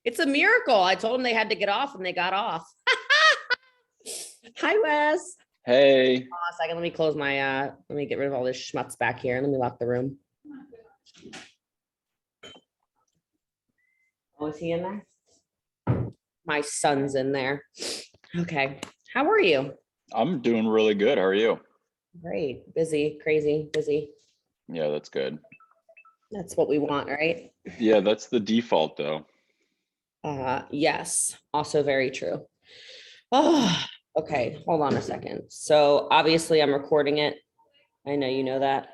It's a miracle. I told them they had to get off and they got off. Hi, Wes. Hey. Hold on a second. Let me close my, let me get rid of all this schmutz back here and let me lock the room. Oh, is he in there? My son's in there. Okay. How are you? I'm doing really good. How are you? Great. Busy, crazy, busy. Yeah, that's good. That's what we want, right? Yeah, that's the default though. Yes. Also very true. Oh, okay. Hold on a second. So obviously I'm recording it. I know you know that.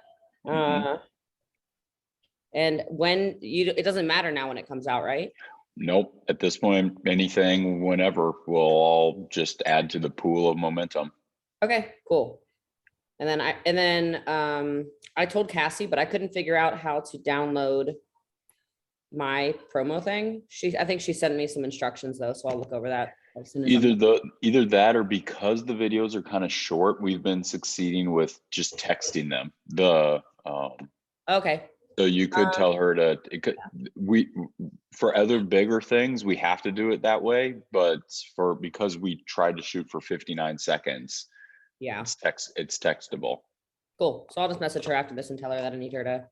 And when it doesn't matter now when it comes out, right? Nope. At this point, anything, whenever, will all just add to the pool of momentum. Okay, cool. And then I told Cassie, but I couldn't figure out how to download my promo thing. I think she sent me some instructions though, so I'll look over that as soon as either that or because the videos are kind of short, we've been succeeding with just texting them. Okay. So you could tell her to, for other bigger things, we have to do it that way. But because we tried to shoot for 59 seconds, yeah, it's textable. Cool. So I'll just message her after this and tell her that I need her to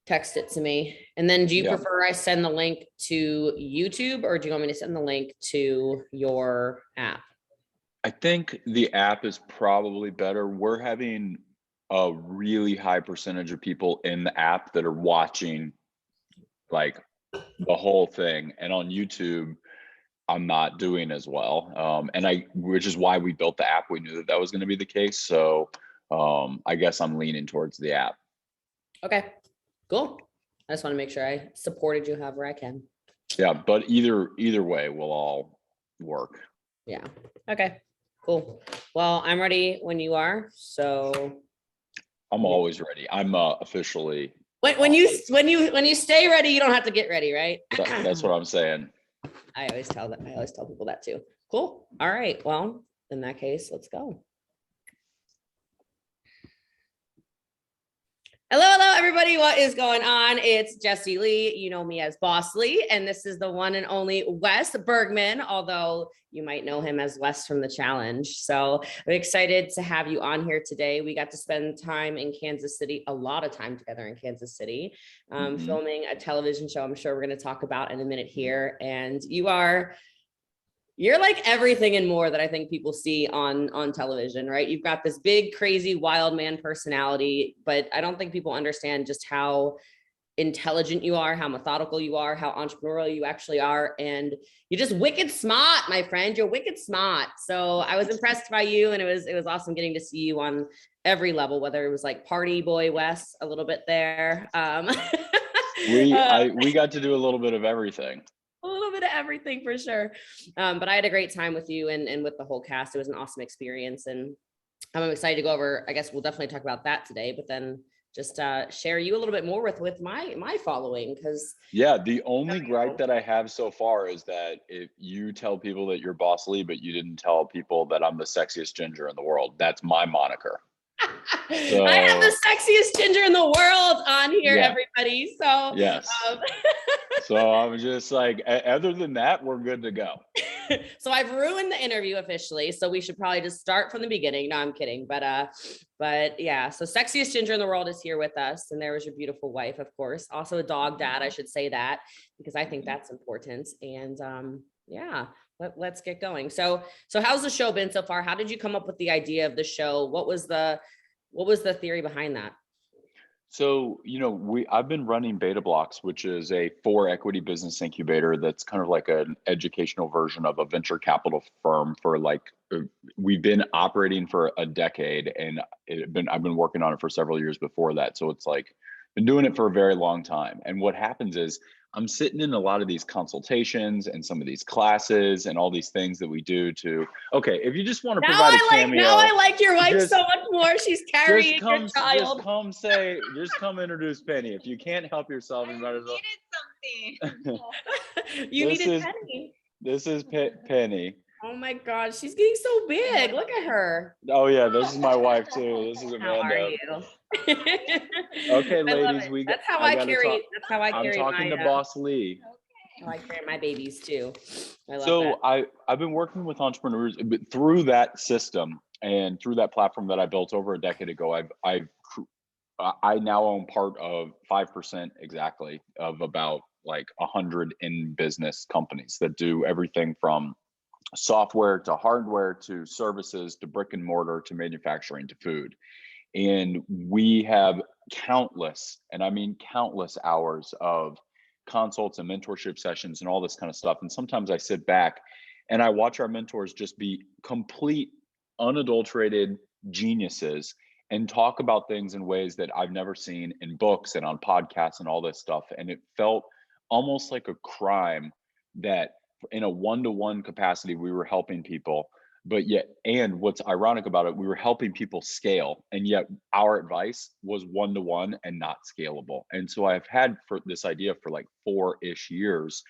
text it to me. And then do you prefer I send the link to YouTube or do you want me to send the link to your app? I think the app is probably better. We're having a really high percentage of people in the app that are watching like the whole thing, and on YouTube I'm not doing as well, which is why we built the app. We knew that was going to be the case, so I guess I'm leaning towards the app. Okay, cool. I just want to make sure I supported you however I can. Yeah, but either way will all work. Yeah. Okay, cool. Well, I'm ready when you are, so I'm always ready. I'm officially. When you stay ready, you don't have to get ready, right? That's what I'm saying. I always tell people that too. Cool. All right. Well, in that case, let's go. Hello, everybody. What is going on? It's Jessie Lee. You know me as BOSSLEE, and this is the one and only Wes Bergmann, although you might know him as Wes from the challenge. So I'm excited to have you on here today. We got to spend time in Kansas City, a lot of time together in Kansas City, filming a television show I'm sure we're going to talk about in a minute here. And you're like everything and more that I think people see on television, right? You've got this big, crazy, wild man personality, but I don't think people understand just how intelligent you are, how methodical you are, how entrepreneurial you actually are. And you're just wicked smart, my friend. You're wicked smart. So I was impressed by you, and it was awesome getting to see you on every level, whether it was like party boy Wes a little bit there. We got to do a little bit of everything. A little bit of everything for sure. But I had a great time with you and with the whole cast. It was an awesome experience. And I'm excited to go over, I guess we'll definitely talk about that today, but then just share you a little bit more with my following. Because the only gripe that I have so far is that if you tell people that you're BOSSLEE, but you didn't tell people that I'm the sexiest ginger in the world. That's my moniker. So, I have the sexiest ginger in the world on here, everybody. So yes. So I'm just like, other than that, we're good to go. So I've ruined the interview officially. So we should probably just start from the beginning. No, I'm kidding. But yeah. So sexiest ginger in the world is here with us. And there was your beautiful wife, of course. Also a dog dad. I should say that because I think that's important. And yeah, let's get going. So how's the show been so far? How did you come up with the idea of the show? What was the theory behind that? So, I've been running Blox, which is a 4 equity business incubator that's kind of like an educational version of a venture capital firm for we've been operating for a decade, and I've been working on it for several years before that. So it's like been doing it for a very long time. And what happens is I'm sitting in a lot of these consultations and some of these classes and all these things that we do if you just want to provide a cameo. Now I like your wife so much more. She's carrying your child. Just come introduce Penny. If you can't help yourself, you might as well. Something. You needed Penny. This is Penny. Oh my God, she's getting so big. Look at her. Oh yeah, this is my wife too. This is Amanda. How are you? Okay, ladies, that's how I carry. That's how I carry. I'm talking to BOSSLEE. I like train my babies too. I love that. So I've been working with entrepreneurs, but through that system and through that platform that I built over a decade ago. I now own part of 5% exactly of about like 100 in business companies that do everything from software to hardware to services to brick and mortar to manufacturing to food. And we have countless, and I mean countless hours of consults and mentorship sessions and all this kind of stuff. And sometimes I sit back and I watch our mentors just be complete, unadulterated geniuses and talk about things in ways that I've never seen in books and on podcasts and all this stuff. And it felt almost like a crime that in a one-to-one capacity, we were helping people, but yet, and what's ironic about it, we were helping people scale, and yet our advice was one-to-one and not scalable. And so I've had for this idea for like 4-ish years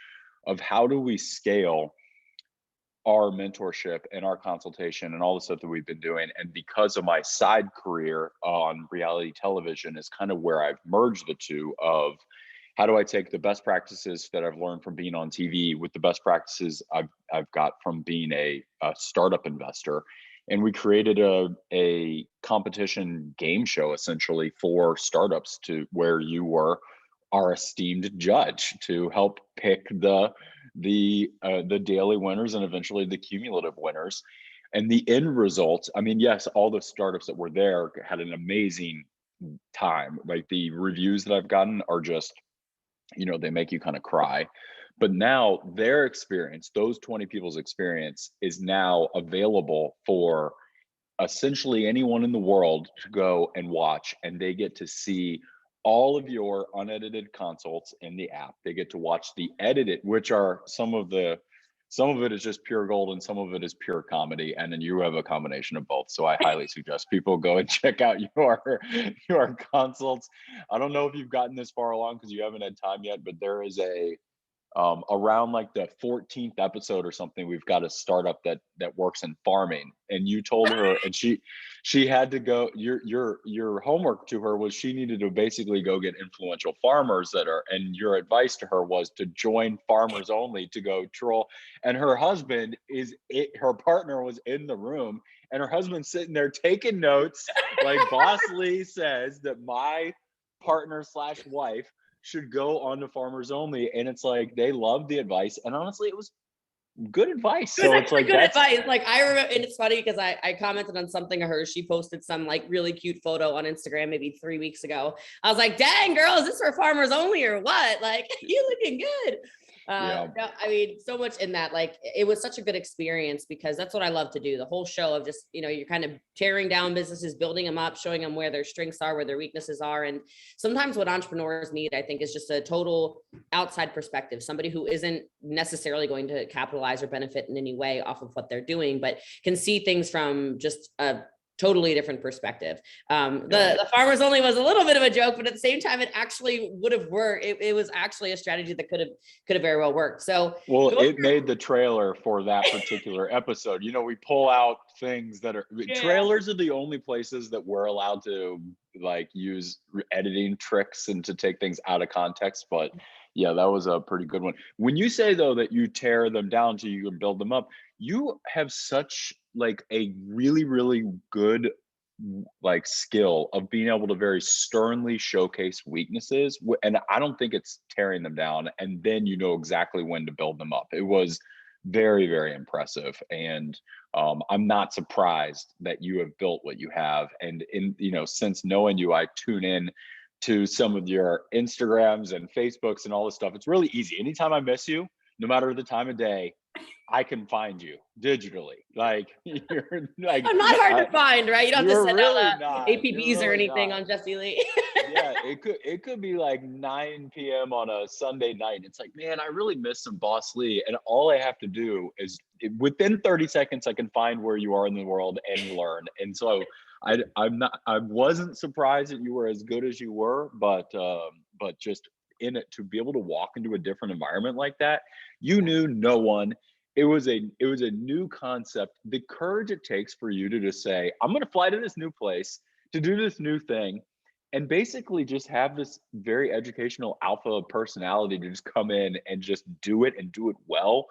of how do we scale our mentorship and our consultation and all the stuff that we've been doing. And because of my side career on reality television is kind of where I've merged the two of how do I take the best practices that I've learned from being on TV with the best practices I've got from being a startup investor. And we created a competition game show essentially for startups to where you were our esteemed judge to help pick the daily winners and eventually the cumulative winners. And the end result, I mean, yes, all the startups that were there had an amazing time. Like the reviews that I've gotten are just, they make you kind of cry. But now their experience, those 20 people's experience, is now available for essentially anyone in the world to go and watch, and they get to see all of your unedited consults in the app. They get to watch the edited, which are some of it is just pure gold and some of it is pure comedy. And then you have a combination of both. So I highly suggest people go and check out your consults. I don't know if you've gotten this far along because you haven't had time yet, but there is around like the 14th episode or something, we've got a startup that works in farming, and you told her, and she had to go, your homework to her was she needed to basically go get influential farmers and your advice to her was to join Farmers Only to go troll. And her husband her partner was in the room, and her husband's sitting there taking notes like BOSSLEE says that my partner / wife should go on to Farmers Only. And it's like they loved the advice, and honestly it was good advice. So it's like good advice. Like I remember, and it's funny because I commented on something of hers. She posted some like really cute photo on Instagram maybe 3 weeks ago. I was like, dang girl, is this for Farmers Only or what? Like you looking good. Yeah. No, I mean, so much in that, like, it was such a good experience because that's what I love to do. The whole show of just, you're kind of tearing down businesses, building them up, showing them where their strengths are, where their weaknesses are. And sometimes what entrepreneurs need, I think, is just a total outside perspective, somebody who isn't necessarily going to capitalize or benefit in any way off of what they're doing, but can see things from just a totally different perspective. The Farmers Only was a little bit of a joke, but at the same time, it actually would have worked. It was actually a strategy that could have very well worked. So, well, it made the trailer for that particular episode. We pull out things that are trailers are the only places that we're allowed to like use editing tricks and to take things out of context. But yeah, that was a pretty good one. When you say though that you tear them down so you can build them up, you have such like a really, really good like skill of being able to very sternly showcase weaknesses. And I don't think it's tearing them down. And then you know exactly when to build them up. It was very, very impressive. And I'm not surprised that you have built what you have. And since knowing you, I tune in to some of your Instagrams and Facebooks and all this stuff. It's really easy. Anytime I miss you, no matter the time of day, I can find you digitally. Like you're like I'm not hard to find, right? You don't have to send really out APBs or anything on Jessie Lee. Yeah, it could be like 9 p.m. on a Sunday night. It's like, man, I really miss some BOSSLEE. And all I have to do is within 30 seconds, I can find where you are in the world and learn. And so I wasn't surprised that you were as good as you were, but just in it to be able to walk into a different environment like that, you knew no one. It was a new concept. The courage it takes for you to just say, I'm going to fly to this new place to do this new thing. and basically just have this very educational alpha personality to just come in and just do it and do it well,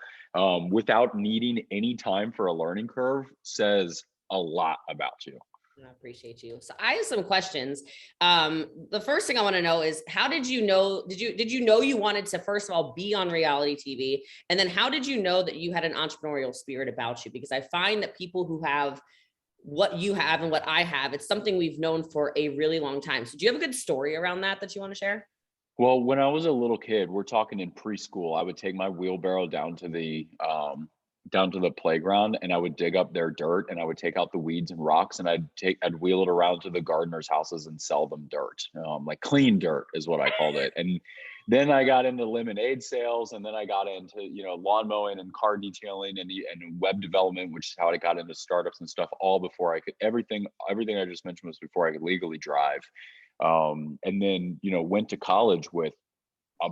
without needing any time for a learning curve, says a lot about you. I appreciate you. So I have some questions. The first thing I want to know is, how did you know, did you know you wanted to, first of all, be on reality TV? And then how did you know that you had an entrepreneurial spirit about you? Because I find that people who have what you have and what I have, it's something we've known for a really long time. So do you have a good story around that you want to share? Well, when I was a little kid, we're talking in preschool, I would take my wheelbarrow down to the playground, and I would dig up their dirt, and I would take out the weeds and rocks, and I'd wheel it around to the gardeners' houses and sell them dirt. Like clean dirt is what I called it. And then I got into lemonade sales, and then I got into, lawn mowing and car detailing and web development, which is how I got into startups and stuff, all before I could, everything I just mentioned was before I could legally drive. And then, went to college with a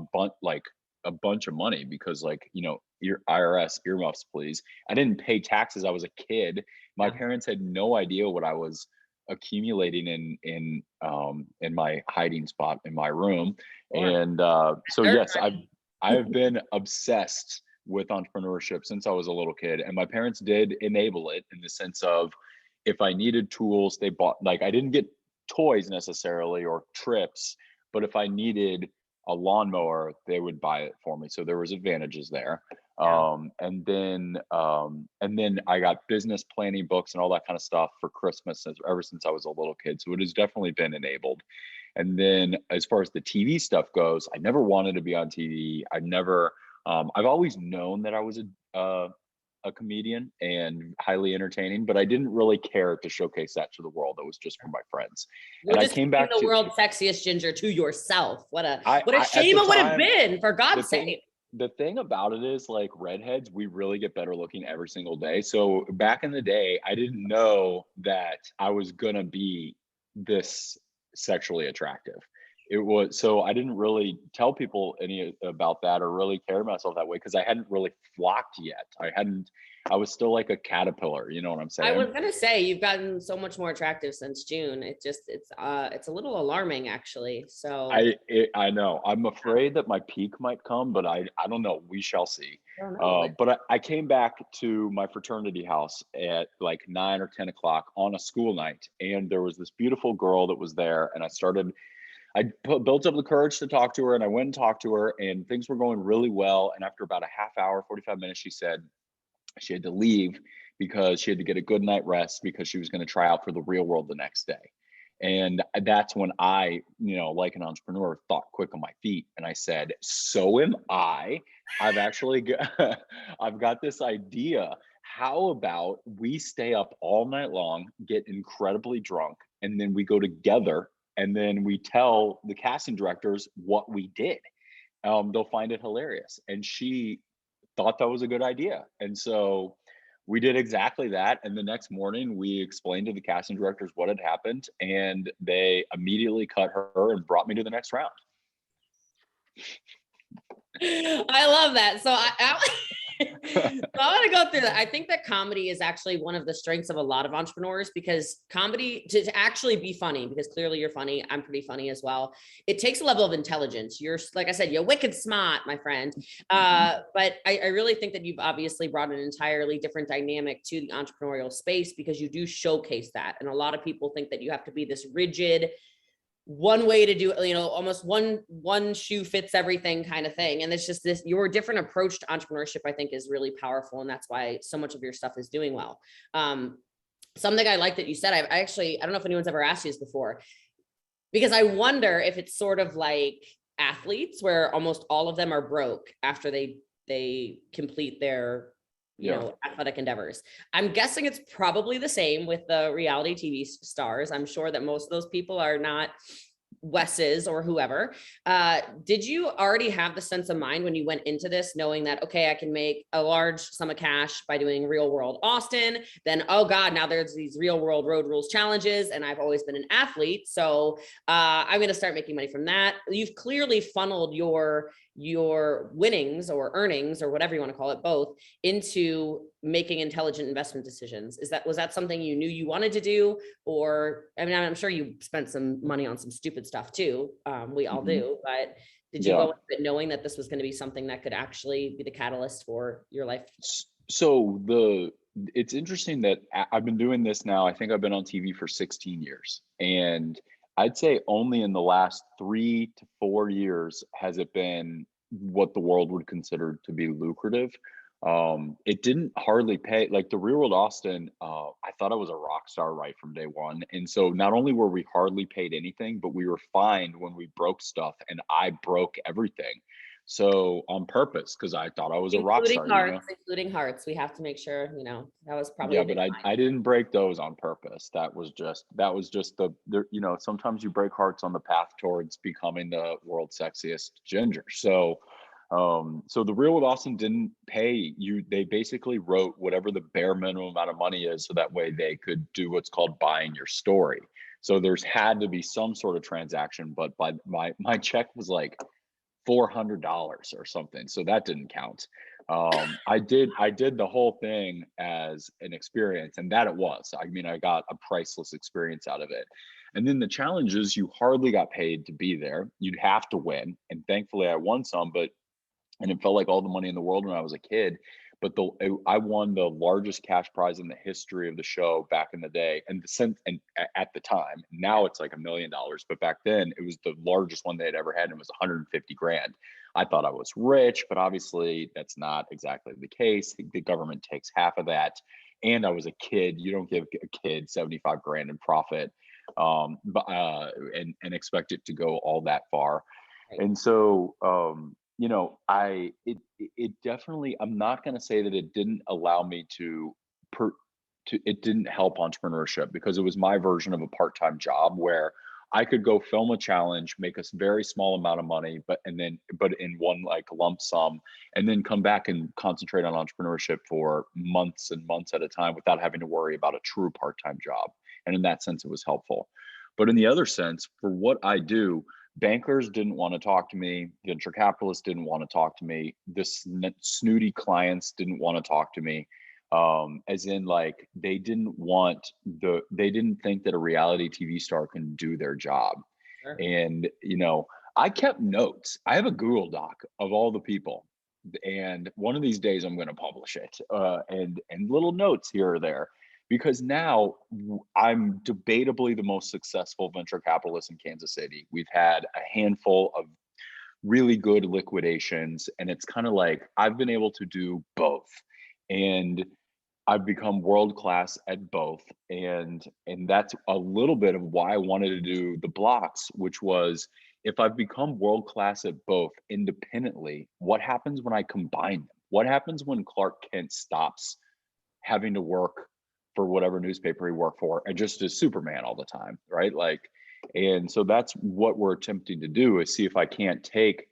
bunch of money because, your IRS earmuffs, please. I didn't pay taxes. I was a kid. My Yeah. parents had no idea what I was accumulating in my hiding spot in my room. Sure. And so Dirt yes, money. I have been obsessed with entrepreneurship since I was a little kid, and my parents did enable it in the sense of, if I needed tools, they bought, I didn't get toys necessarily or trips, but if I needed a lawnmower, they would buy it for me. So there was advantages there. Yeah. And then I got business planning books and all that kind of stuff for Christmas ever since I was a little kid. So it has definitely been enabled. And then as far as the TV stuff goes, I never wanted to be on TV. I've always known that I was a comedian and highly entertaining, but I didn't really care to showcase that to the world. It was just for my friends. You're And I just came keeping back the to, world's sexiest ginger to yourself. What a at shame the it would have time, been, for the God's thing sake. the thing about it is, redheads, we really get better looking every single day. So back in the day, I didn't know that I was gonna be this sexually attractive. It was, so I didn't really tell people any about that or really carry myself that way because I hadn't really flocked yet. I was still like a caterpillar, you know what I'm I saying? was gonna say, you've gotten so much more attractive since June. It's a little alarming, actually. So I know. I'm afraid that my peak might come, but I don't know. We shall see. I don't know. But I came back to my fraternity house at like 9 or 10 o'clock on a school night, and there was this beautiful girl that was there, and built up the courage to talk to her, and I went and talked to her, and things were going really well. And after about a half hour, 45 minutes, she said she had to leave because she had to get a good night rest because she was going to try out for the real world the next day. And that's when I, like an entrepreneur, thought quick on my feet. And I said, so am I. I've actually I've got this idea. How about we stay up all night long, get incredibly drunk, and then we go together, and then we tell the casting directors what we did. They'll find it hilarious. And she thought that was a good idea. And so we did exactly that. And the next morning, we explained to the casting directors what had happened, and they immediately cut her and brought me to the next round. I love that. So I want to go through that. I think that comedy is actually one of the strengths of a lot of entrepreneurs, because comedy, to actually be funny, because clearly you're funny, I'm pretty funny as well, it takes a level of intelligence. You're, like I said, you're wicked smart, my friend. But I really think that you've obviously brought an entirely different dynamic to the entrepreneurial space, because you do showcase that. And a lot of people think that you have to be this rigid, one way to do it, almost one shoe fits everything kind of thing. And it's just this, your different approach to entrepreneurship, I think, is really powerful. And that's why so much of your stuff is doing well. Something I like that you said, I don't know if anyone's ever asked you this before, because I wonder if it's sort of like athletes, where almost all of them are broke after they complete their athletic endeavors. I'm guessing it's probably the same with the reality TV stars. I'm sure that most of those people are not Wes's or whoever. Did you already have the sense of mind when you went into this, knowing that, okay, I can make a large sum of cash by doing real world Austin, then, oh God, now there's these real world road rules challenges, and I've always been an athlete, so I'm going to start making money from that. You've clearly funneled your your winnings or earnings or whatever you want to call it, both, into making intelligent investment decisions. Was that something you knew you wanted to do? Or, I mean, I'm sure you spent some money on some stupid stuff too. We all do, but did you go with it knowing that this was going to be something that could actually be the catalyst for your life? So it's interesting that I've been doing this now. I think I've been on TV for 16 years, and I'd say only in the last 3 to 4 years has it been what the world would consider to be lucrative. It didn't hardly pay. Like the Real World Austin, I thought I was a rock star right from day one. And so not only were we hardly paid anything, but we were fined when we broke stuff, and I broke everything. So on purpose, because I thought I was a rock star, including hearts. We have to make sure, that was probably yeah, but I didn't break those on purpose. That was just the sometimes you break hearts on the path towards becoming the world's sexiest ginger. So so the Real World Austin didn't pay you. They basically wrote whatever the bare minimum amount of money is, so that way they could do what's called buying your story. So there's had to be some sort of transaction, but by my check was like $400 or something, so that didn't count. I did the whole thing as an experience, and that it was. I mean, I got a priceless experience out of it. And then the challenge is you hardly got paid to be there. You'd have to win, and thankfully I won some, and it felt like all the money in the world when I was a kid. But I won the largest cash prize in the history of the show back in the day, and at the time. Now it's like $1 million, but back then it was the largest one they had ever had, and it was 150 grand. I thought I was rich, but obviously that's not exactly the case. The government takes half of that, and I was a kid. You don't give a kid 75 grand in profit, and expect it to go all that far. Right. And so it definitely, I'm not going to say that it didn't allow me it didn't help entrepreneurship, because it was my version of a part-time job where I could go film a challenge, make a very small amount of money, but in one like lump sum, and then come back and concentrate on entrepreneurship for months and months at a time without having to worry about a true part-time job. And in that sense, it was helpful. But in the other sense, for what I do, bankers didn't want to talk to me. Venture capitalists didn't want to talk to me. Snooty clients didn't want to talk to me. As in, like, they didn't think that a reality TV star can do their job. Sure. And, I kept notes. I have a Google Doc of all the people, and one of these days I'm going to publish it, and little notes here or there. Because now I'm debatably the most successful venture capitalist in Kansas City. We've had a handful of really good liquidations, and it's kind of like I've been able to do both, and I've become world-class at both. And that's a little bit of why I wanted to do the Blox, which was, if I've become world-class at both independently, what happens when I combine them? What happens when Clark Kent stops having to work for whatever newspaper he worked for and just is Superman all the time, right? Like, and so that's what we're attempting to do, is see if I can't take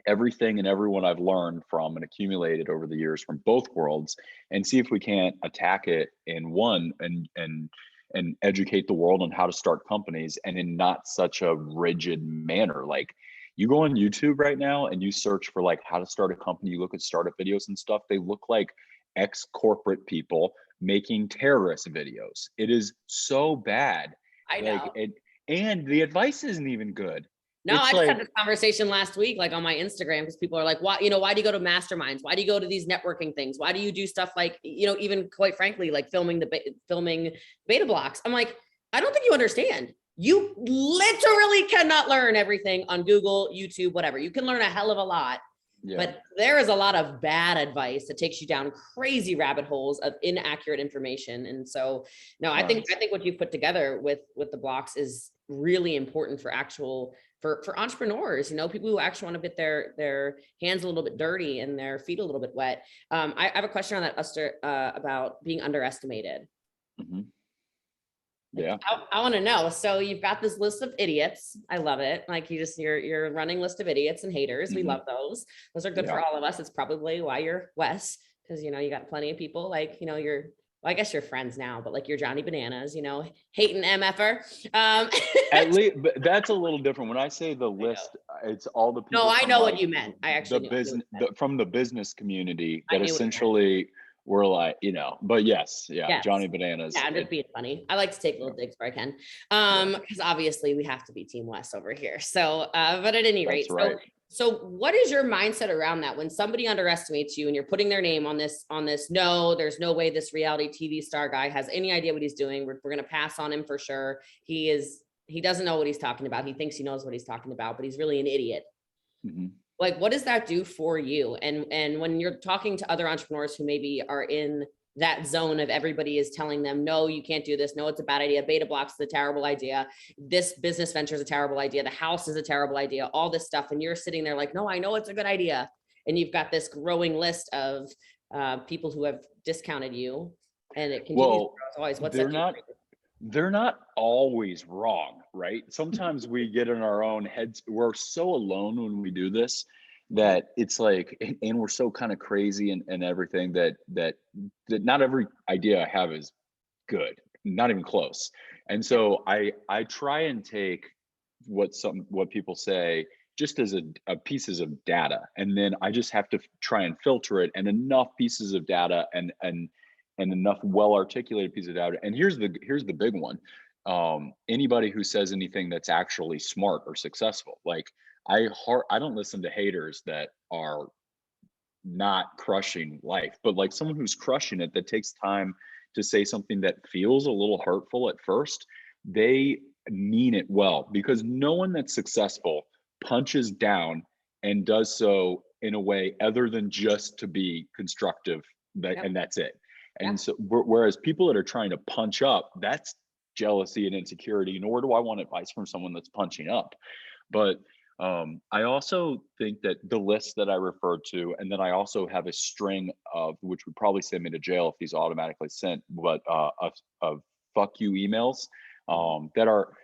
everything and everyone I've learned from and accumulated over the years from both worlds, and see if we can't attack it in one, and educate the world on how to start companies, and in not such a rigid manner. Like, you go on YouTube right now and you search for like how to start a company, you look at startup videos and stuff, they look like ex-corporate people making terrorist videos. It is so bad. I know. And the advice isn't even good. No, I just had this conversation last week, like on my Instagram, because people are like, why do you go to masterminds? Why do you go to these networking things? Why do you do stuff like, even quite frankly, like filming beta blocks? I'm like, I don't think you understand. You literally cannot learn everything on Google, YouTube, whatever. You can learn a hell of a lot. Yeah. But there is a lot of bad advice that takes you down crazy rabbit holes of inaccurate information. And so, no, I think what you've put together with the Blox is really important for entrepreneurs, people who actually want to get their hands a little bit dirty and their feet a little bit wet. I have a question on that, Esther, about being underestimated. Mm-hmm. Yeah, I want to know. So you've got this list of idiots. I love it. Like, your running list of idiots and haters. Mm-hmm. We love those. Those are good for all of us. It's probably why you're Wes, because you got plenty of people like your Well, I guess you're friends now, but like you're Johnny Bananas, you know, hating MFer. At least, but that's a little different. When I say the I know. list, it's all the No, people I from know what like you meant. I the actually knew what business, you meant. from the business community I that knew what you meant. essentially were like, but yes, yeah, Yes. Johnny Bananas. Yeah, I'm just being funny. I like to take Yeah, little digs where I can. yeah, Because obviously we have to be Team West over here. So, but at any rate, that's right. so what is your mindset around that when somebody underestimates you and you're putting their name on this? No, there's no way this reality TV star guy has any idea what he's doing. We're gonna pass on him for sure. He doesn't know what he's talking about. He thinks he knows what he's talking about, but he's really an idiot. Mhm. Like, what does that do for you? And when you're talking to other entrepreneurs who maybe are in that zone of everybody is telling them, no, you can't do this. No, it's a bad idea. Beta Blox is a terrible idea. This business venture is a terrible idea. The house is a terrible idea. All this stuff. And you're sitting there like, no, I know it's a good idea. And you've got this growing list of people who have discounted you, and it continues to Well, grow as always. What's they're that do not for you? they're not always wrong, right? Sometimes we get in our own heads. We're so alone when we do this that it's like, and we're so kind of crazy and everything that not every idea I have is good, not even close. And so I try and take what people say just as a pieces of data, and then I just have to try and filter it, and enough pieces of data and enough well articulated pieces of data. And here's the big one. Anybody who says anything that's actually smart or successful, like I don't listen to haters that are not crushing life, but like someone who's crushing it, that takes time to say something that feels a little hurtful at first. They mean it well, because no one that's successful punches down and does so in a way other than just to be constructive, Yep. and that's it. Yeah. And so whereas people that are trying to punch up, that's jealousy and insecurity, nor do I want advice from someone that's punching up. But I also think that the list that I referred to, and then I also have a string of, which would probably send me to jail if these automatically sent, but of fuck you emails that are,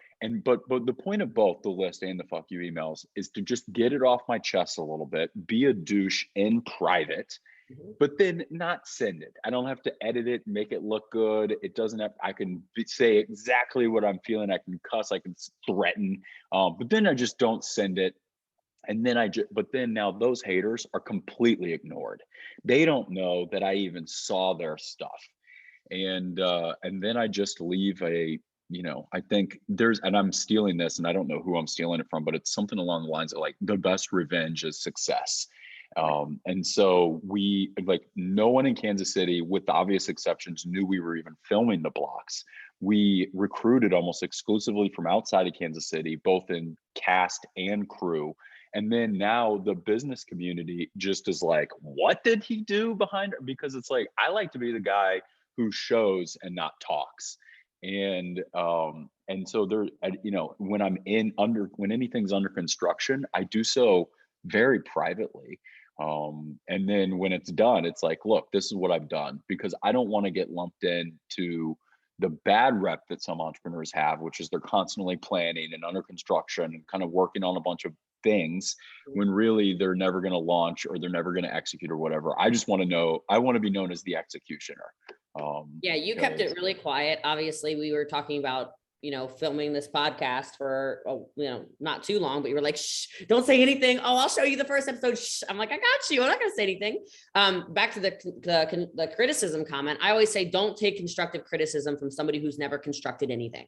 but the point of both the list and the fuck you emails is to just get it off my chest a little bit, be a douche in private, Mhm. but then not send it. I don't have to edit it, make it look good. It doesn't have, I can say exactly what I'm feeling. I can cuss, I can threaten, but then I just don't send it. And then but then now those haters are completely ignored. They don't know that I even saw their stuff. And then I just leave I think and I'm stealing this, and I don't know who I'm stealing it from, but it's something along the lines of like, the best revenge is success. And so no one in Kansas City, with the obvious exceptions, knew we were even filming the Blox. We recruited almost exclusively from outside of Kansas City, both in cast and crew. And then now the business community just is like, what did he do behind her? Because it's like, I like to be the guy who shows and not talks. And so when when anything's under construction, I do so very privately. And then when it's done, it's like, look, this is what I've done, because I don't want to get lumped into the bad rep that some entrepreneurs have, which is they're constantly planning and under construction and kind of working on a bunch of things when really they're never going to launch or they're never going to execute or whatever. I want to be known as the executioner. Yeah, you kept it really quiet. Obviously, we were talking about, filming this podcast for, not too long, but you were like, shh, don't say anything. Oh, I'll show you the first episode. Shh. I'm like, I got you. I'm not going to say anything. Back to the criticism comment. I always say, don't take constructive criticism from somebody who's never constructed anything.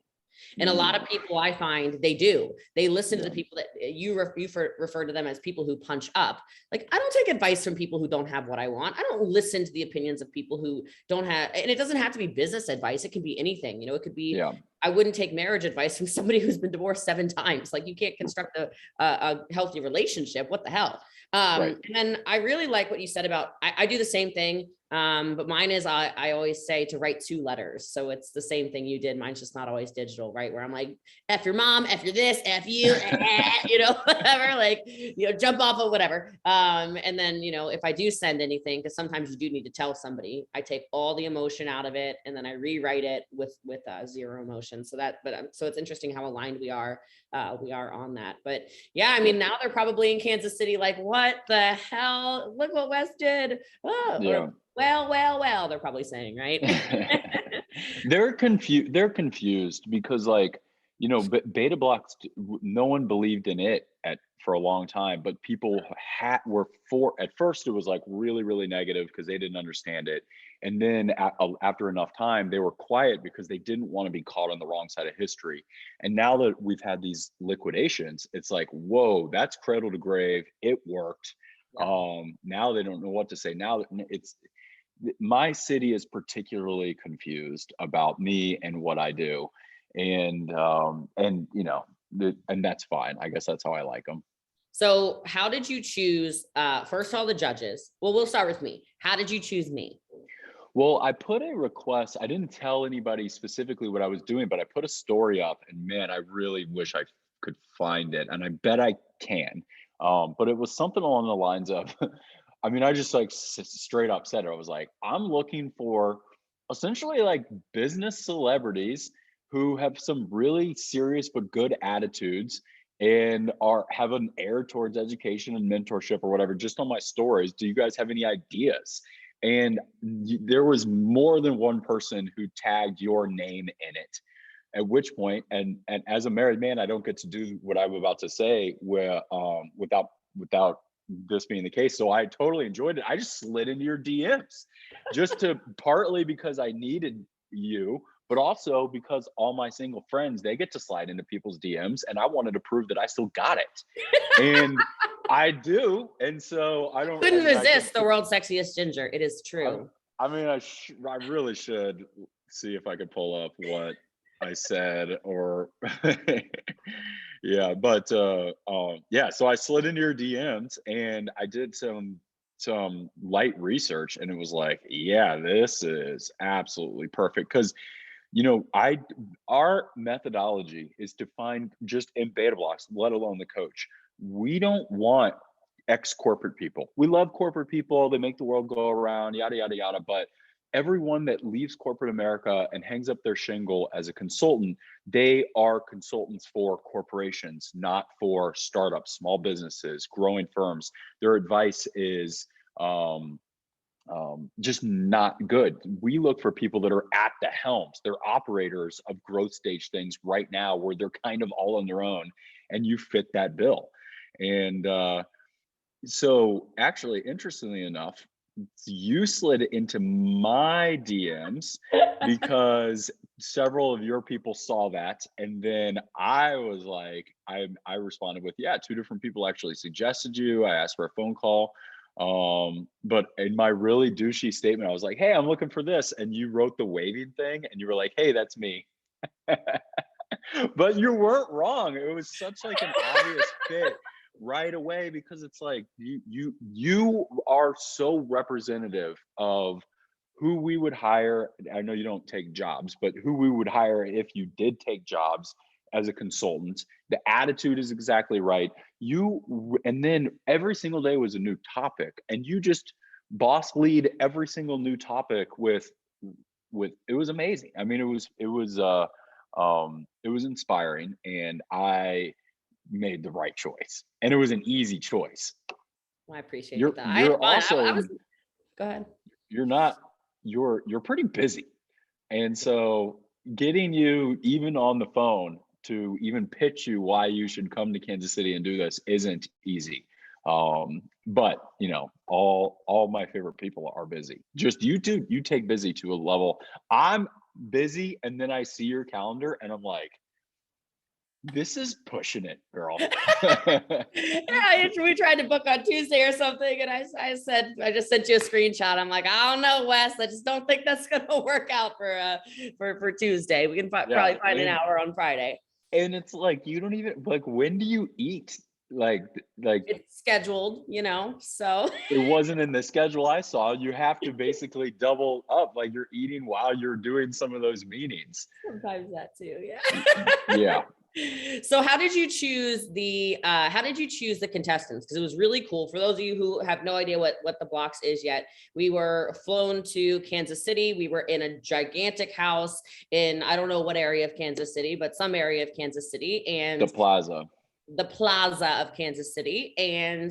And a lot of people, I find, they listen to the people that you refer to them as people who punch up. Like, I don't take advice from people who don't have what I want. I don't listen to the opinions of people who don't have, and it doesn't have to be business advice. It can be anything, it could be, I wouldn't take marriage advice from somebody who's been divorced 7 times. Like, you can't construct a healthy relationship. What the hell? Right. And then I really like what you said about, I do the same thing. But mine is, I always say to write 2 letters. So it's the same thing you did. Mine's just not always digital, right? Where I'm like, F your mom, F your this, F you, whatever, like, jump off of whatever. And then, if I do send anything, because sometimes you do need to tell somebody, I take all the emotion out of it and then I rewrite it with 0 emotion. acquisition. So so it's interesting how aligned we are on that. But yeah, I mean, now they're probably in Kansas City, like, what the hell? Look what Wes did. Oh, Yeah. Well, they're probably saying, right? They're confused because, like, Beta Blocks, no one believed in it for a long time, but people were for, at first it was like really, really negative because they didn't understand it. And then after enough time, they were quiet because they didn't want to be caught on the wrong side of history. And now that we've had these liquidations, it's like, whoa, that's cradle to grave. It worked. Yeah. Now they don't know what to say. Now it's, my city is particularly confused about me and what I do. And that's fine. I guess that's how I like them. So how did you choose, first of all, the judges? Well, we'll start with me. How did you choose me? Well, I put a request. I didn't tell anybody specifically what I was doing, but I put a story up, and man, I really wish I could find it. And I bet I can. But it was something along the lines of, I mean, I just like straight up said it. I was like, I'm looking for essentially like business celebrities who have some really serious but good attitudes and have an air towards education and mentorship or whatever, just on my stories. Do you guys have any ideas? And there was more than one person who tagged your name in it. At which point, and as a married man, I don't get to do what I'm about to say without this being the case. So I totally enjoyed it. I just slid into your DMs just to partly because I needed you, but also because all my single friends, they get to slide into people's DMs, and I wanted to prove that I still got it. And I do. And so I don't couldn't resist the world's sexiest ginger. It is true. I mean, I really should see if I could pull up what I said or yeah, but yeah, so I slid into your DMs and I did some light research, and it was like, yeah, this is absolutely perfect. Because our methodology is to find, just in Beta Blocks, let alone the coach, we don't want ex-corporate people. We love corporate people, they make the world go around, yada yada yada, but everyone that leaves corporate America and hangs up their shingle as a consultant, they are consultants for corporations, not for startups, small businesses, growing firms. Their advice is just not good. We look for people that are at the helms. They're operators of growth stage things right now, where they're kind of all on their own, and you fit that bill. And so actually, interestingly enough, you slid into my DMs because several of your people saw that. And then I was like, I responded with, yeah, 2 different people actually suggested you. I asked for a phone call. But in my really douchey statement, I was like, hey, I'm looking for this. And you wrote the waving thing and you were like, hey, that's me. But you weren't wrong. It was such like an obvious fit right away, because it's like you are so representative of who we would hire. I know you don't take jobs, but who we would hire if you did take jobs as a consultant. The attitude is exactly right. And then every single day was a new topic, and you just boss lead every single new topic with it was amazing. I mean, it was inspiring, and I made the right choice, and it was an easy choice. Well, I appreciate that. You're also, go ahead. You're pretty busy. And so getting you even on the phone to even pitch you why you should come to Kansas City and do this isn't easy. But all my favorite people are busy. Just you two, you take busy to a level. I'm busy, and then I see your calendar and I'm like, this is pushing it, girl. Yeah, we tried to book on Tuesday or something, and I said, I just sent you a screenshot. I'm like, I don't know, Wes. I just don't think that's gonna work out for Tuesday. We can probably find an hour on Friday. And it's like, you don't even, like, when do you eat? Like it's scheduled, so it wasn't in the schedule I saw. You have to basically double up, like you're eating while you're doing some of those meetings. Sometimes that too, yeah. So how did you choose the contestants? Because it was really cool. For those of you who have no idea what the Blox is yet, we were flown to Kansas City. We were in a gigantic house in, I don't know what area of Kansas City, but some area of Kansas City, and the plaza of Kansas City. And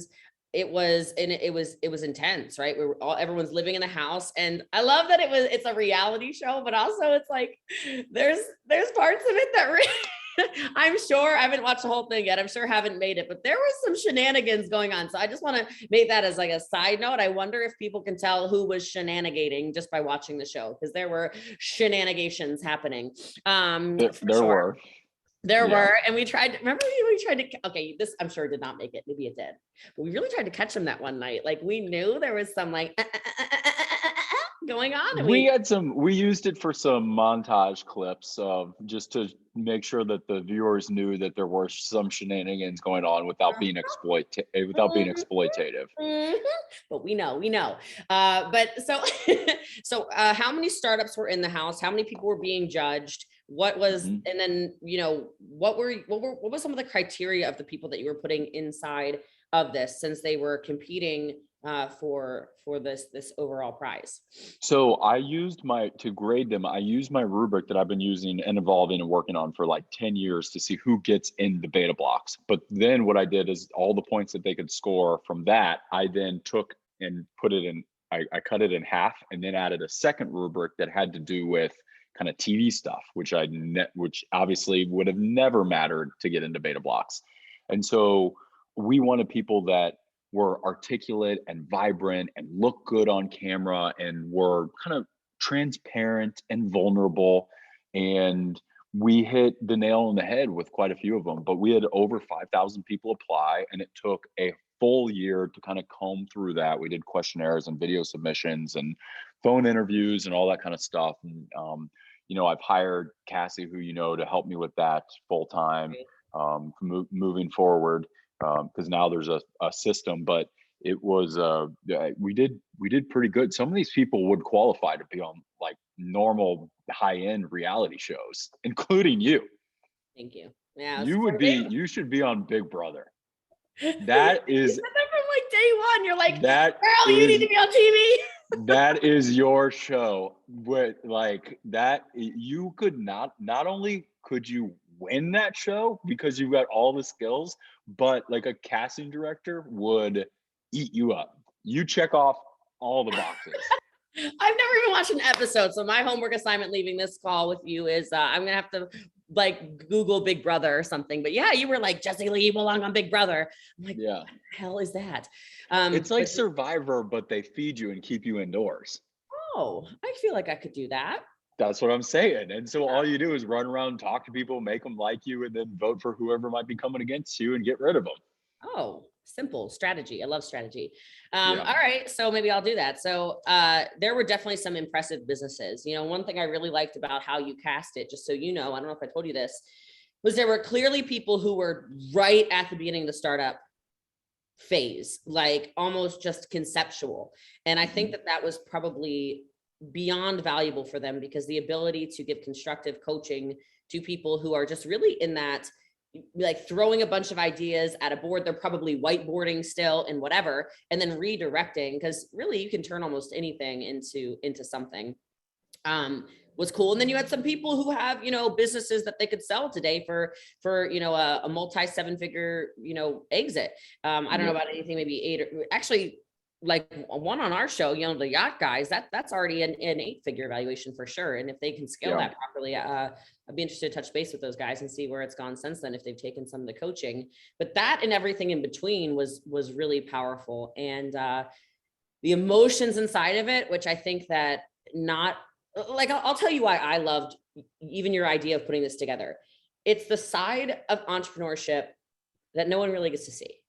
it was intense, right? We were everyone's living in the house. And I love that it's a reality show, but also it's like, there's parts of it that I'm sure I haven't watched the whole thing yet. I'm sure I haven't made it, but there was some shenanigans going on. So I just want to make that as like a side note. I wonder if people can tell who was shenanigating just by watching the show, because there were shenanigations happening. There were, and we tried, okay, this I'm sure did not make it, maybe it did, but we really tried to catch them that one night. Like, we knew there was some like going on, and we used it for some montage clips of just to make sure that the viewers knew that there were some shenanigans going on without being exploitative. But we know. But so how many startups were in the house? How many people were being judged? What was, and then, what was some of the criteria of the people that you were putting inside of this, since they were competing for this overall prize? So I used to grade them, I used my rubric that I've been using and evolving and working on for like 10 years to see who gets in the beta blocks. But then what I did is all the points that they could score from that, I then took and put it in, I cut it in half, and then added a second rubric that had to do with kind of TV stuff, which obviously would have never mattered to get into beta blocks. And so we wanted people that were articulate and vibrant and looked good on camera and were kind of transparent and vulnerable. And we hit the nail on the head with quite a few of them, but we had over 5,000 people apply, and it took a full year to kind of comb through that. We did questionnaires and video submissions and phone interviews and all that kind of stuff. And, I've hired Cassie, who, to help me with that full time, moving forward. Because now there's a system, but it was we did pretty good. Some of these people would qualify to be on like normal high-end reality shows, including you. Thank you. Yeah, you should be on Big Brother. That is from like day one. You're like, girl, you need to be on TV. That is your show. With like that, you could not only could you win that show because you've got all the skills, but like a casting director would eat you up. You check off all the boxes. I've never even watched an episode, so my homework assignment leaving this call with you is I'm gonna have to like Google Big Brother or something. But yeah, you were like, Jessie Lee, you belong on Big Brother. I'm like, yeah, what the hell is that? It's like Survivor, but they feed you and keep you indoors. Oh, I feel like I could do that. That's what I'm saying. And so all you do is run around, talk to people, make them like you, and then vote for whoever might be coming against you and get rid of them. Oh, simple strategy. I love strategy. All right. So maybe I'll do that. So there were definitely some impressive businesses. One thing I really liked about how you cast it, just so you know, I don't know if I told you this, was there were clearly people who were right at the beginning of the startup phase, like almost just conceptual. And I think that was probably beyond valuable for them, because the ability to give constructive coaching to people who are just really in that, like throwing a bunch of ideas at a board, they're probably whiteboarding still and whatever, and then redirecting, because really you can turn almost anything into something, was cool. And then you had some people who have, businesses that they could sell today for a multi 7-figure, exit. I don't know about anything, maybe 8 or actually like one on our show, the yacht guys, that's already an 8-figure valuation for sure. And if they can scale that properly, I'd be interested to touch base with those guys and see where it's gone since then, if they've taken some of the coaching. But that and everything in between was really powerful. And the emotions inside of it, which I think that I'll tell you why I loved even your idea of putting this together. It's the side of entrepreneurship that no one really gets to see.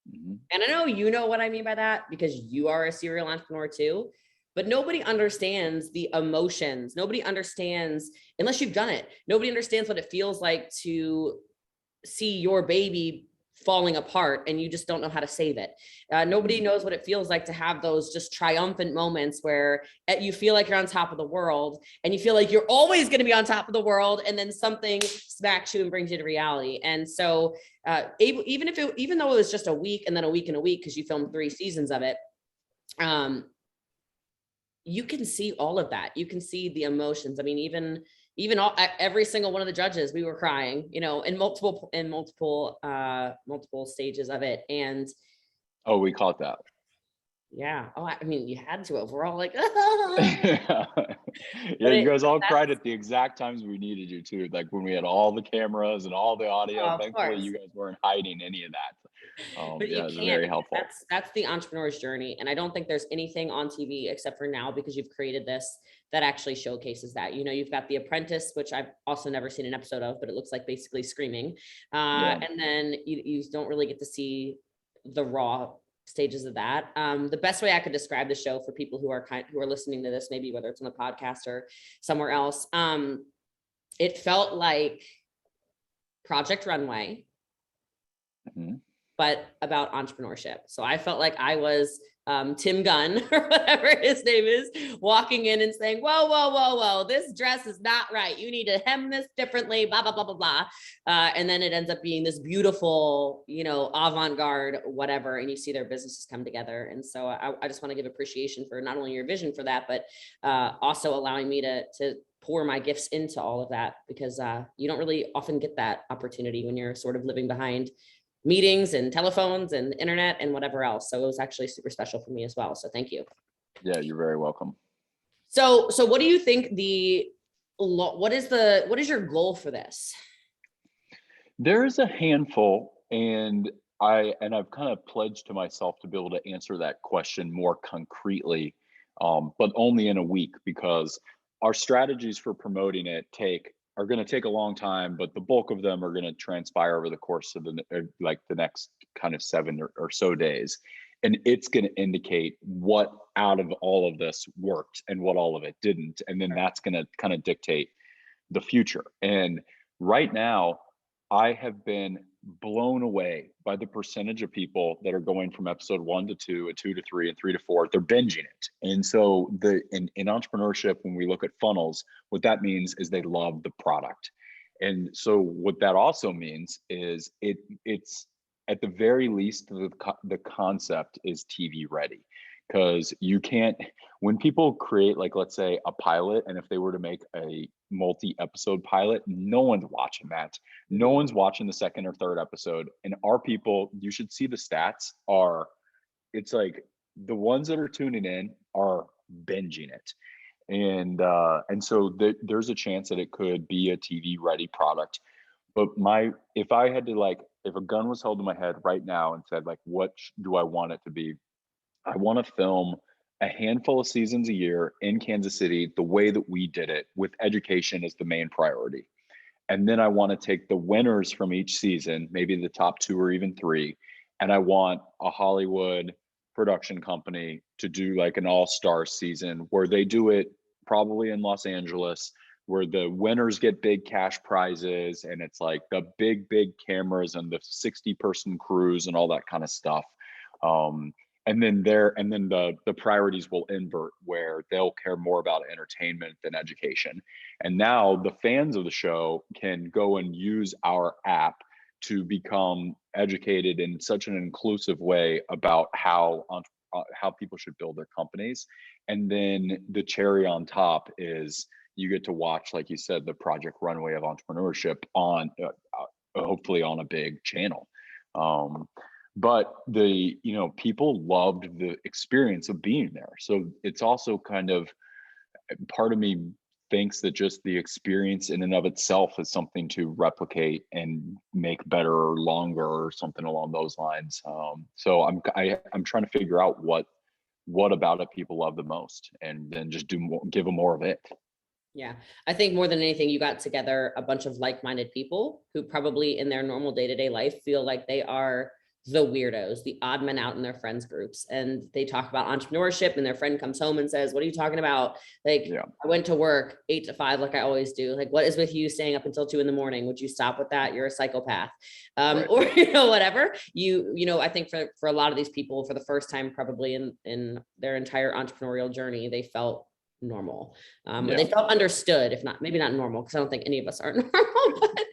And I know you know what I mean by that, because you are a serial entrepreneur too, but nobody understands the emotions. Nobody understands, unless you've done it, nobody understands what it feels like to see your baby falling apart and you just don't know how to save it. Nobody knows what it feels like to have those just triumphant moments where you feel like you're on top of the world and you feel like you're always going to be on top of the world, and then something smacks you and brings you to reality. And so even though it was just a week and then a week and a week, because you filmed 3 seasons of it, you can see all of that. You can see the emotions. I mean, every single one of the judges, we were crying, in multiple stages of it. And oh, we caught that. Yeah. Oh, I mean, you had to. We're all like, Yeah, you guys all cried at the exact times we needed you to, like when we had all the cameras and all the audio. Oh, Thankfully, you guys weren't hiding any of that. But yeah, you it was can't. very helpful. That's the entrepreneur's journey, and I don't think there's anything on TV except for now, because you've created this, that actually showcases that. You've got The Apprentice, which I've also never seen an episode of, but it looks like basically Screaming. And then you don't really get to see the raw stages of that. The best way I could describe the show for people who are listening to this, maybe whether it's on the podcast or somewhere else, it felt like Project Runway, but about entrepreneurship. So I felt like I was Tim Gunn, or whatever his name is, walking in and saying, whoa, this dress is not right. You need to hem this differently, blah, blah, blah, blah, blah. And then it ends up being this beautiful, avant-garde, whatever, and you see their businesses come together. And so I just want to give appreciation for not only your vision for that, but also allowing me to pour my gifts into all of that, because you don't really often get that opportunity when you're sort of living behind meetings and telephones and internet and whatever else. So it was actually super special for me as well. So thank you. Yeah, you're very welcome. So what do you think what is your goal for this? There is a handful, and I've kind of pledged to myself to be able to answer that question more concretely, but only in a week, because our strategies for promoting it are going to take a long time, but the bulk of them are going to transpire over the course of the next kind of 7 or so days. And it's going to indicate what out of all of this worked and what all of it didn't. And then that's going to kind of dictate the future. And right now, I have been blown away by the percentage of people that are going from episode 1 to 2 and 2 to 3 and 3 to 4. They're binging it. And so in entrepreneurship, when we look at funnels, what that means is they love the product. And so what that also means is it's at the very least, the concept is TV ready. Because you can't, when people create, like, let's say a pilot, and if they were to make a multi-episode pilot, no one's watching that. No one's watching the 2nd or 3rd episode. And our people, you should see the stats it's like the ones that are tuning in are binging it. And so there's a chance that it could be a TV ready product. But if I had to, if a gun was held to my head right now and said, what do I want it to be? I want to film a handful of seasons a year in Kansas City, the way that we did it, with education as the main priority. And then I want to take the winners from each season, maybe the top 2 or even 3. And I want a Hollywood production company to do like an all-star season where they do it probably in Los Angeles, where the winners get big cash prizes. And it's like the big cameras and the 60-person crews and all that kind of stuff. And then the priorities will invert, where they'll care more about entertainment than education. And now the fans of the show can go and use our app to become educated in such an inclusive way about how people should build their companies. And then the cherry on top is you get to watch, like you said, the Project Runway of entrepreneurship on hopefully on a big channel. But people loved the experience of being there. So it's also kind of, part of me thinks that just the experience in and of itself is something to replicate and make better or longer or something along those lines. So I'm trying to figure out what about it people love the most, and then just give them more of it. Yeah, I think more than anything, you got together a bunch of like-minded people who probably in their normal day-to-day life feel like they are the weirdos, the odd men out in their friends groups. And they talk about entrepreneurship and their friend comes home and says, what are you talking about? Like, Yeah. I went to work 8 to 5, like I always do. Like, what is with you staying up until 2 a.m? Would you stop with that? You're a psychopath. Right. Or, whatever I think for a lot of these people, for the first time, probably in their entire entrepreneurial journey, they felt normal. Or they felt understood, if not, maybe not normal, because I don't think any of us are normal.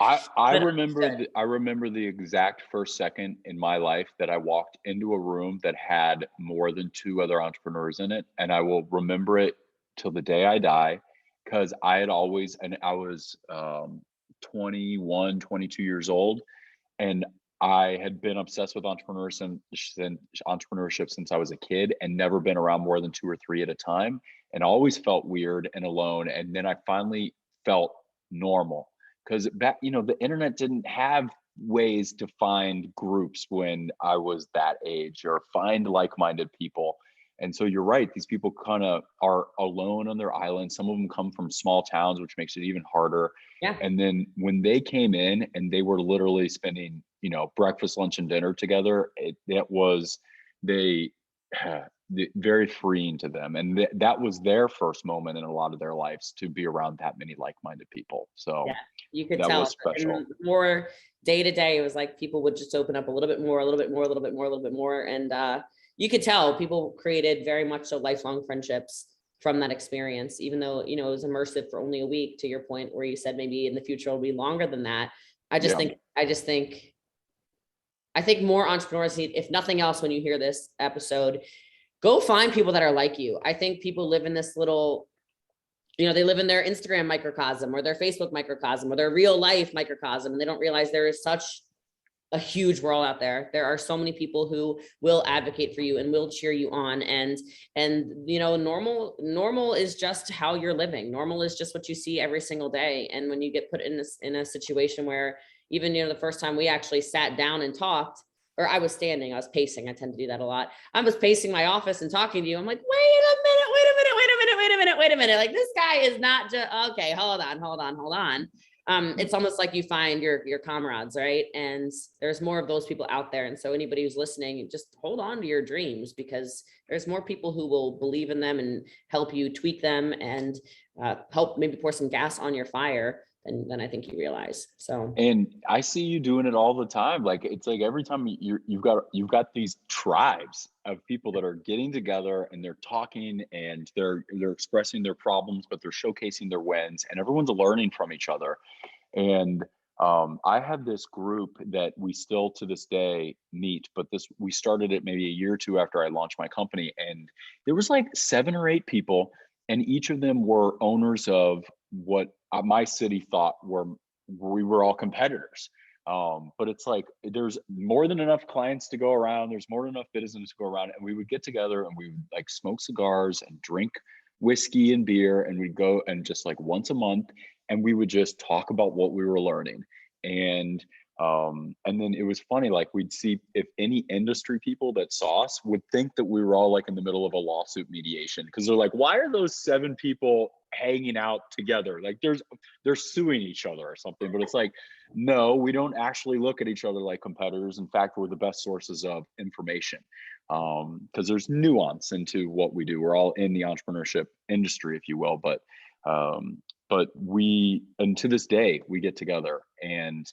I remember the exact first second in my life that I walked into a room that had more than 2 other entrepreneurs in it, and I will remember it till the day I die, because I was 21, 22 years old, and I had been obsessed with entrepreneurship since I was a kid, and never been around more than 2 or 3 at a time, and always felt weird and alone. And then I finally felt normal, because back, the internet didn't have ways to find groups when I was that age, or find like-minded people. And so you're right, these people kind of are alone on their island. Some of them come from small towns, which makes it even harder. Yeah. And then when they came in and they were literally spending, breakfast, lunch, and dinner together, it was they very freeing to them. And that was their first moment in a lot of their lives, to be around that many like-minded people. So Yeah, you could that tell. was special. And more day to day, it was like people would just open up a little bit more, a little bit more, a little bit more, a little bit more. And you could tell people created very much so lifelong friendships from that experience, even though, it was immersive for only a week, to your point where you said maybe in the future it'll be longer than that. I think more entrepreneurs need, if nothing else, when you hear this episode, go find people that are like you. I think people live in this little, they live in their Instagram microcosm, or their Facebook microcosm, or their real life microcosm, and they don't realize there is such a huge world out there. There are so many people who will advocate for you and will cheer you on. And normal is just how you're living. Normal is just what you see every single day. And when you get put in a situation where, even, the first time we actually sat down and talked, or I was standing, I was pacing. I tend to do that a lot. I was pacing my office and talking to you. I'm like, wait a minute. Like, this guy is not just, okay, hold on. It's almost like you find your comrades, right? And there's more of those people out there. And so anybody who's listening, just hold on to your dreams, because there's more people who will believe in them and help you tweak them, and help maybe pour some gas on your fire than I think you realize. So, and I see you doing it all the time. Like, it's like every time you've got these tribes of people that are getting together, and they're talking, and they're expressing their problems, but they're showcasing their wins, and everyone's learning from each other. And I have this group that we still to this day meet, but we started it maybe a year or two after I launched my company, and there was like 7 or 8 people, and each of them were owners of what my city thought we were all competitors. But it's like, there's more than enough clients to go around. There's more than enough business to go around. And we would get together, and we would like smoke cigars and drink whiskey and beer. And we'd go, and just like once a month, and we would just talk about what we were learning. And then it was funny, like, we'd see if any industry people that saw us would think that we were all like in the middle of a lawsuit mediation, because they're like, why are those 7 people hanging out together? Like, they're suing each other or something. But it's like, no, we don't actually look at each other like competitors. In fact, we're the best sources of information, because there's nuance into what we do. We're all in the entrepreneurship industry, if you will. But and to this day, we get together, and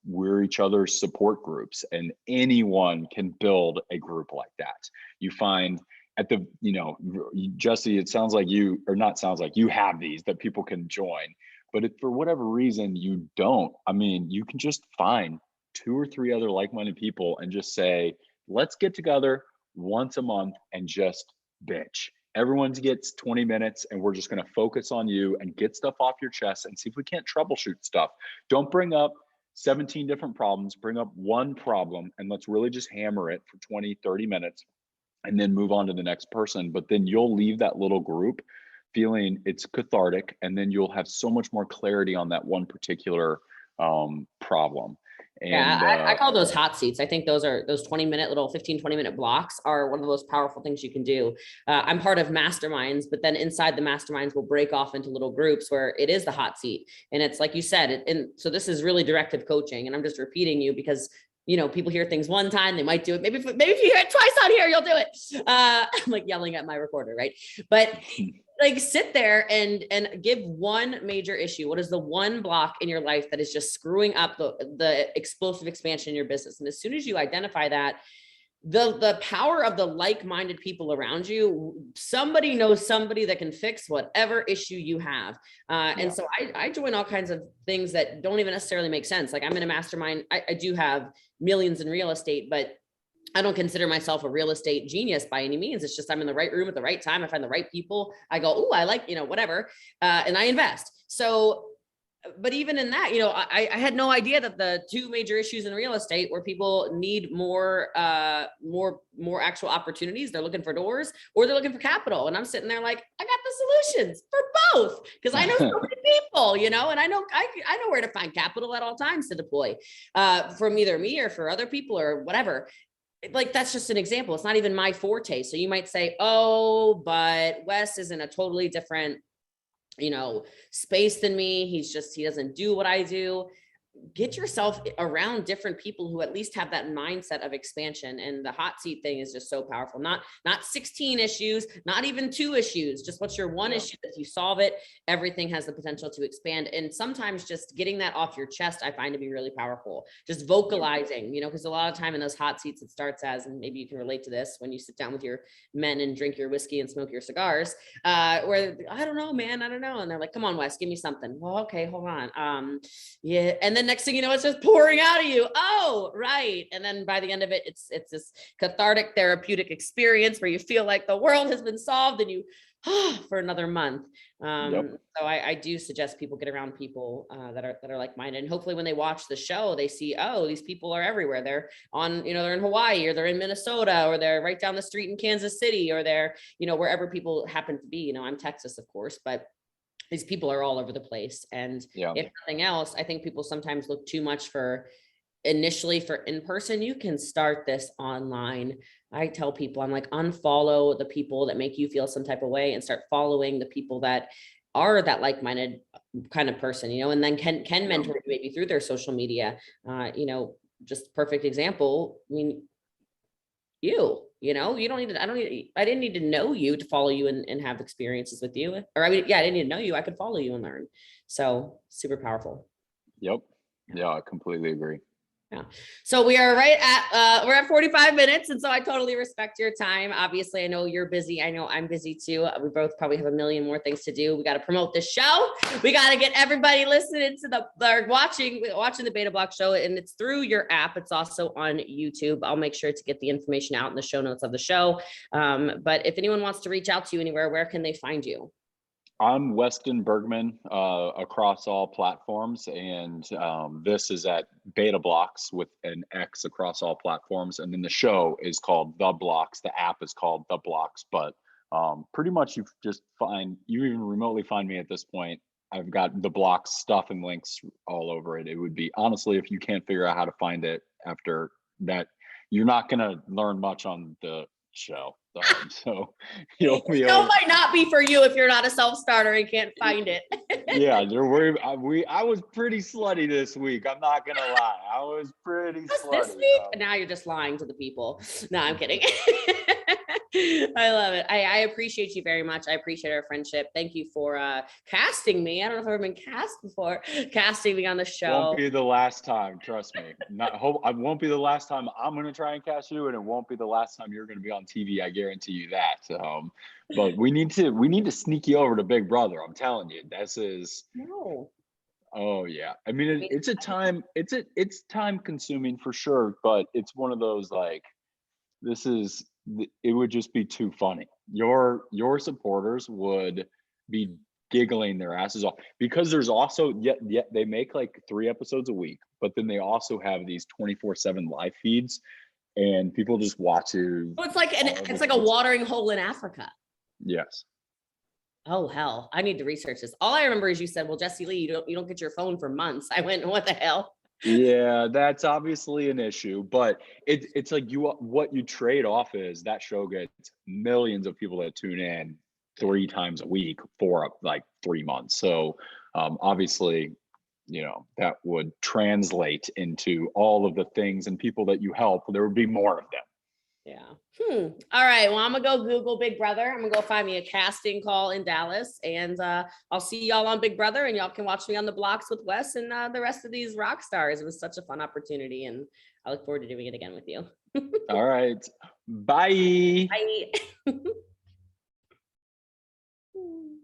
we're each other's support groups, and anyone can build a group like that. You find at the, Jessie, it sounds like you have these that people can join, but if for whatever reason you don't, I mean, you can just find 2 or 3 other like-minded people and just say, let's get together once a month and just bitch. Everyone gets 20 minutes, and we're just going to focus on you and get stuff off your chest and see if we can't troubleshoot stuff. Don't bring up 17 different problems, bring up one problem, and let's really just hammer it for 20, 30 minutes, and then move on to the next person. But then you'll leave that little group feeling it's cathartic, and then you'll have so much more clarity on that one particular problem. And I call those hot seats. I think those 20-minute little 15-20-minute blocks are one of the most powerful things you can do. I'm part of masterminds, but then inside the masterminds, we'll break off into little groups where it is the hot seat. And it's like you said, and so this is really directive coaching. And I'm just repeating you because people hear things one time, they might do it. Maybe if you hear it twice on here, you'll do it. I'm like yelling at my recorder, right? But like sit there and give one major issue. What is the one block in your life that is just screwing up the explosive expansion in your business? And as soon as you identify that, the power of the like-minded people around you, somebody knows somebody that can fix whatever issue you have. And so I join all kinds of things that don't even necessarily make sense. Like I'm in a mastermind. I do have millions in real estate, but I don't consider myself a real estate genius by any means. It's just I'm in the right room at the right time. I find the right people. I go, oh, I like, whatever. And I invest. So, but even in that, I had no idea that the two major issues in real estate where people need more actual opportunities. They're looking for doors or they're looking for capital. And I'm sitting there like, I got the solutions for both because I know so many people, and I know where to find capital at all times to deploy from either me or for other people or whatever. Like, that's just an example. It's not even my forte. So you might say, oh, but Wes is in a totally different, space than me. He doesn't do what I do. Get yourself around different people who at least have that mindset of expansion. And the hot seat thing is just so powerful. Not 16 issues, not even 2 issues, just what's your one issue. If you solve it, everything has the potential to expand. And sometimes just getting that off your chest, I find to be really powerful. Just vocalizing, because a lot of time in those hot seats, it starts as, and maybe you can relate to this when you sit down with your men and drink your whiskey and smoke your cigars, where I don't know, man, I don't know. And they're like, come on, Wes, give me something. Well, okay, hold on. Yeah. And then next thing you know, it's just pouring out of you. Oh, right. And then by the end of it, it's this cathartic therapeutic experience where you feel like the world has been solved and you for another month. So I do suggest people get around people that are like-minded. And hopefully when they watch the show, they see, oh, these people are everywhere. They're on, they're in Hawaii or they're in Minnesota or they're right down the street in Kansas City or they're, wherever people happen to be. I'm Texas, of course, but these people are all over the place. And if nothing else, I think people sometimes look too much initially for in-person. You can start this online. I tell people, I'm like, unfollow the people that make you feel some type of way and start following the people that are that like-minded kind of person, and then can mentor you maybe through their social media. Just perfect example. I mean, you don't need to, I didn't need to know you to follow you and have experiences with you. Or I didn't need to know you. I could follow you and learn. So super powerful. Yep. Yeah, I completely agree. Yeah. So we are we're at 45 minutes. And so I totally respect your time. Obviously, I know you're busy. I know I'm busy too. We both probably have a million more things to do. We got to promote this show. We got to get everybody listening to watching the Beta Blox show. And it's through your app. It's also on YouTube. I'll make sure to get the information out in the show notes of the show. But if anyone wants to reach out to you anywhere, where can they find you? I'm Weston Bergmann across all platforms, and this is at Beta Blox with an X across all platforms. And then the show is called The Blox. The app is called The Blox, but pretty much you even remotely find me at this point. I've got the Blox stuff and links all over it. It would be, honestly, if you can't figure out how to find it after that, you're not going to learn much on the show. So show might not be for you if you're not a self-starter and can't find it. Yeah, you're worried. I was pretty slutty this week. I'm not gonna lie. I was pretty slutty. This week? Now you're just lying to the people. No, I'm kidding. I love it. I appreciate you very much. I appreciate our friendship. Thank you for casting me. I don't know if I've ever been cast before. Casting me on the show. Won't be the last time. Trust me. I won't be the last time I'm going to try and cast you, and it won't be the last time you're going to be on TV. I guarantee you that. But we need to sneak you over to Big Brother. I'm telling you, this is. No. Oh yeah. I mean, it's time consuming for sure, but it's one of those like, it would just be too funny. Your supporters would be giggling their asses off because there's also yet they make like 3 episodes a week, but then they also have these 24/7 live feeds and people just watch it. So it's like a watering hole in Africa. Yes. Oh hell, I need to research this. All I remember is you said, well, Jessie Lee, you don't get your phone for months. I went, what the hell? Yeah, that's obviously an issue, but it's like what you trade off is that show gets millions of people that tune in 3 times a week for like 3 months. So obviously you know, that would translate into all of the things and people that you help, there would be more of them. Yeah. All right. Well, I'm gonna go Google Big Brother. I'm gonna go find me a casting call in Dallas, and I'll see y'all on Big Brother, and y'all can watch me on the Blox with Wes and the rest of these rock stars. It was such a fun opportunity, and I look forward to doing it again with you. All right. Bye. Bye.